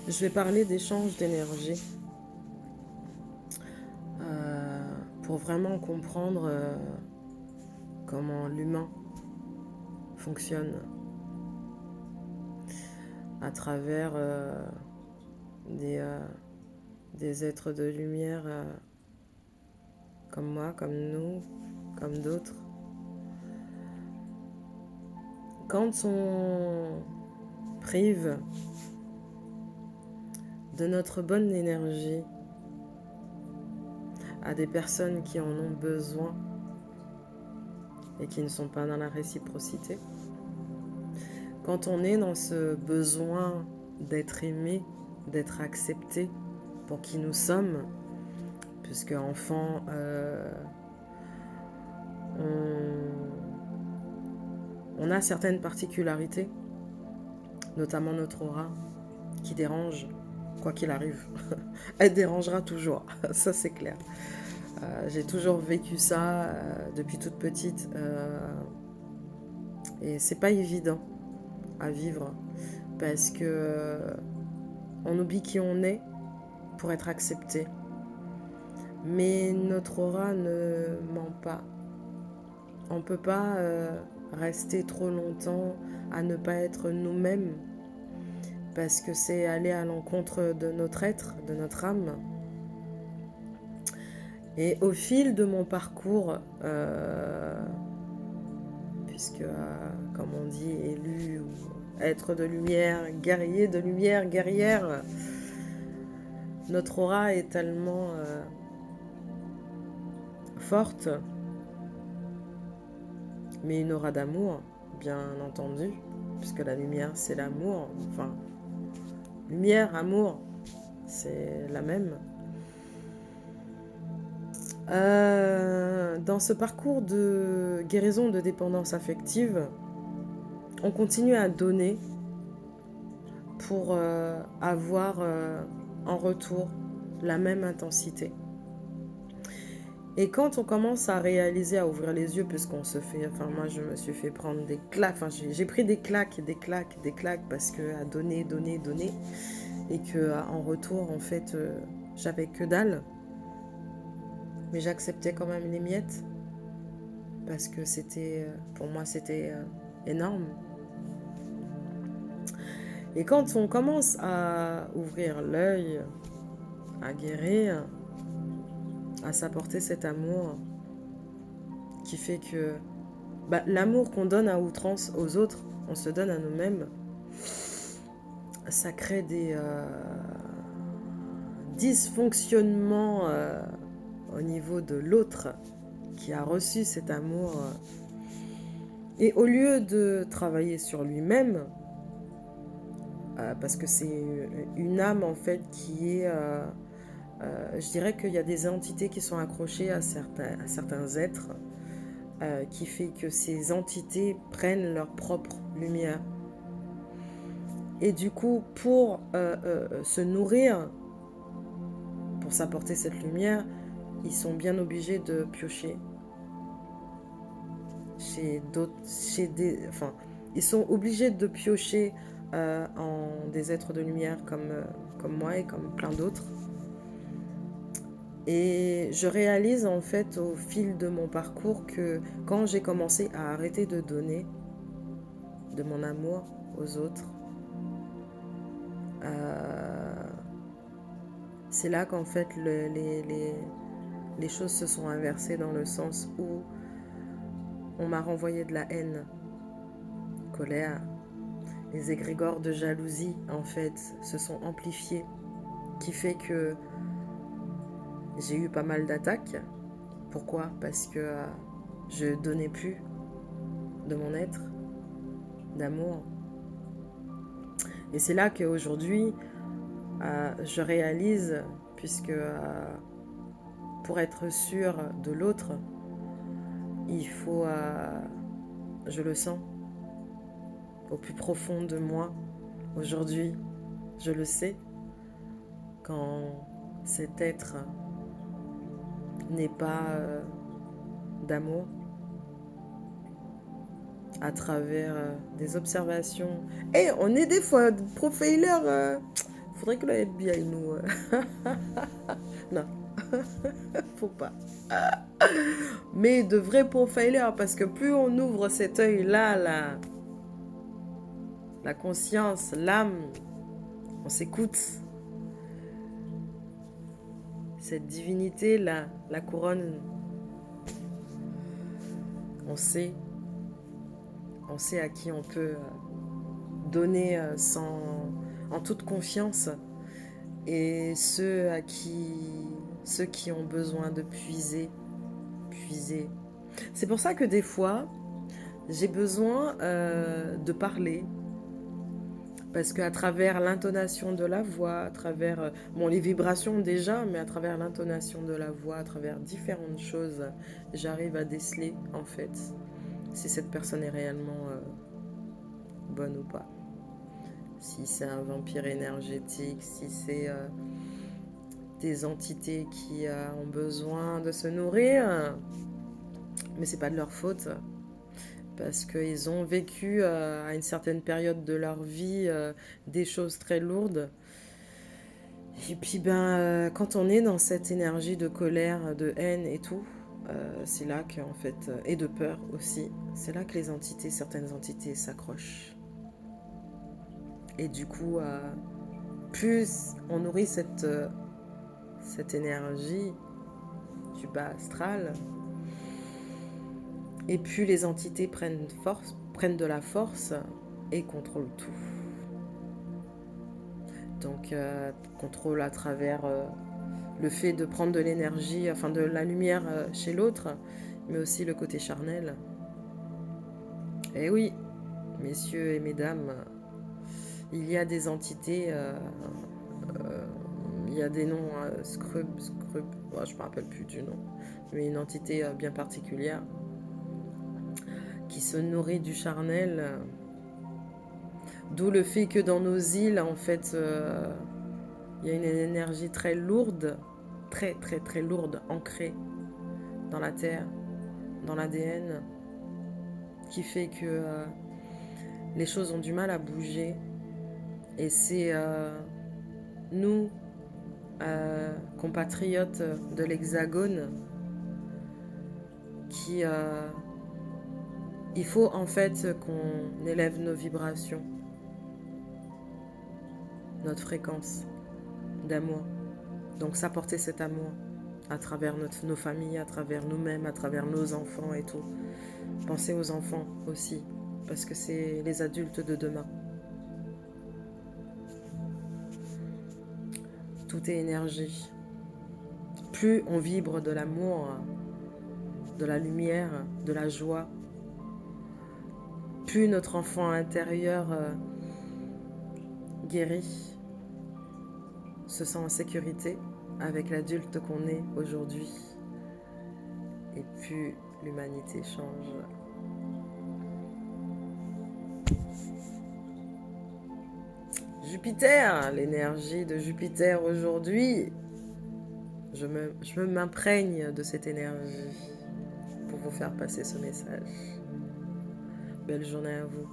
Je vais parler d'échange d'énergie pour vraiment comprendre comment l'humain fonctionne à travers des, euh, des êtres de lumière comme moi, comme nous, comme d'autres. Quand on prive de notre bonne énergie à des personnes qui en ont besoin et qui ne sont pas dans la réciprocité, quand on est dans ce besoin d'être aimé, d'être accepté pour qui nous sommes, puisque enfant, on a certaines particularités, notamment notre aura, qui dérange, quoi qu'il arrive. Elle dérangera toujours, ça c'est clair. J'ai toujours vécu ça depuis toute petite et c'est pas évident à vivre parce que on oublie qui on est pour être accepté. Mais notre aura ne ment pas. On ne peut pas rester trop longtemps à ne pas être nous-mêmes parce que c'est aller à l'encontre de notre être, de notre âme. Et au fil de mon parcours, puisque, comme on dit, élu ou être de lumière, guerrière, notre aura est tellement forte, mais une aura d'amour, bien entendu, puisque la lumière, c'est l'amour. Enfin, lumière, amour, c'est la même. Dans ce parcours de guérison de dépendance affective, on continue à donner pour avoir en retour la même intensité. Et quand on commence à réaliser, à ouvrir les yeux, puisqu'on se fait, enfin moi je me suis fait prendre des claques, enfin j'ai pris des claques, parce que à donner, et que en retour en fait j'avais que dalle, mais j'acceptais quand même les miettes, parce que c'était, pour moi c'était énorme. Et quand on commence à ouvrir l'œil, à guérir, à s'apporter cet amour qui fait que l'amour qu'on donne à outrance aux autres, on se donne à nous-mêmes, ça crée des dysfonctionnements au niveau de l'autre qui a reçu cet amour. Et au lieu de travailler sur lui-même, parce que c'est une âme en fait qui est... je dirais qu'il y a des entités qui sont accrochées à certains êtres qui fait que ces entités prennent leur propre lumière. Et du coup, pour se nourrir, pour s'apporter cette lumière, ils sont bien obligés de piocher chez d'autres, enfin, ils sont obligés de piocher en des êtres de lumière comme moi et comme plein d'autres. Et je réalise en fait au fil de mon parcours que quand j'ai commencé à arrêter de donner de mon amour aux autres, c'est là qu'en fait les choses se sont inversées dans le sens où on m'a renvoyé de la haine, colère. Les égrégores de jalousie en fait se sont amplifiés, qui fait que j'ai eu pas mal d'attaques. Pourquoi? Parce que je donnais plus de mon être, d'amour. Et c'est là qu'aujourd'hui, je réalise, puisque pour être sûr de l'autre, il faut, je le sens, au plus profond de moi, aujourd'hui, je le sais, quand cet être n'est pas d'amour, à travers des observations. Et on est des fois profilers, Faudrait que le FBI nous... Non, faut pas. Mais de vrais profilers, parce que plus on ouvre cet œil-là, la conscience, l'âme, on s'écoute. Cette divinité-là, la couronne, on sait à qui on peut donner en toute confiance, et ceux qui ont besoin de puiser. C'est pour ça que des fois, j'ai besoin de parler, parce qu'à travers l'intonation de la voix, à travers les vibrations déjà, mais à travers l'intonation de la voix, à travers différentes choses, j'arrive à déceler en fait si cette personne est réellement bonne ou pas. Si c'est un vampire énergétique, si c'est des entités qui ont besoin de se nourrir, mais c'est pas de leur faute, parce qu'ils ont vécu à une certaine période de leur vie des choses très lourdes. Et puis quand on est dans cette énergie de colère, de haine et tout, c'est là qu'en fait, et de peur aussi, c'est là que certaines entités s'accrochent. Et du coup, plus on nourrit cette énergie du bas astral, et plus les entités prennent de la force et contrôlent tout. Donc, contrôle à travers le fait de prendre de l'énergie, enfin de la lumière chez l'autre, mais aussi le côté charnel. Et oui, messieurs et mesdames, il y a des entités, il y a des noms, Scrub, je ne me rappelle plus du nom, mais une entité bien particulière qui se nourrit du charnel. D'où le fait que dans nos îles, en fait, il y a une énergie très lourde, très très très lourde, ancrée dans la terre, dans l'ADN, qui fait que les choses ont du mal à bouger. Et c'est nous, compatriotes de l'Hexagone, qui... il faut en fait qu'on élève nos vibrations, notre fréquence d'amour. Donc s'apporter cet amour à travers nos familles, à travers nous-mêmes, à travers nos enfants et tout. Pensez aux enfants aussi, parce que c'est les adultes de demain. Tout est énergie. Plus on vibre de l'amour, de la lumière, de la joie, plus notre enfant intérieur guérit, se sent en sécurité avec l'adulte qu'on est aujourd'hui, et plus l'humanité change. Jupiter, l'énergie de Jupiter aujourd'hui, je m'imprègne de cette énergie pour vous faire passer ce message. Belle journée à vous.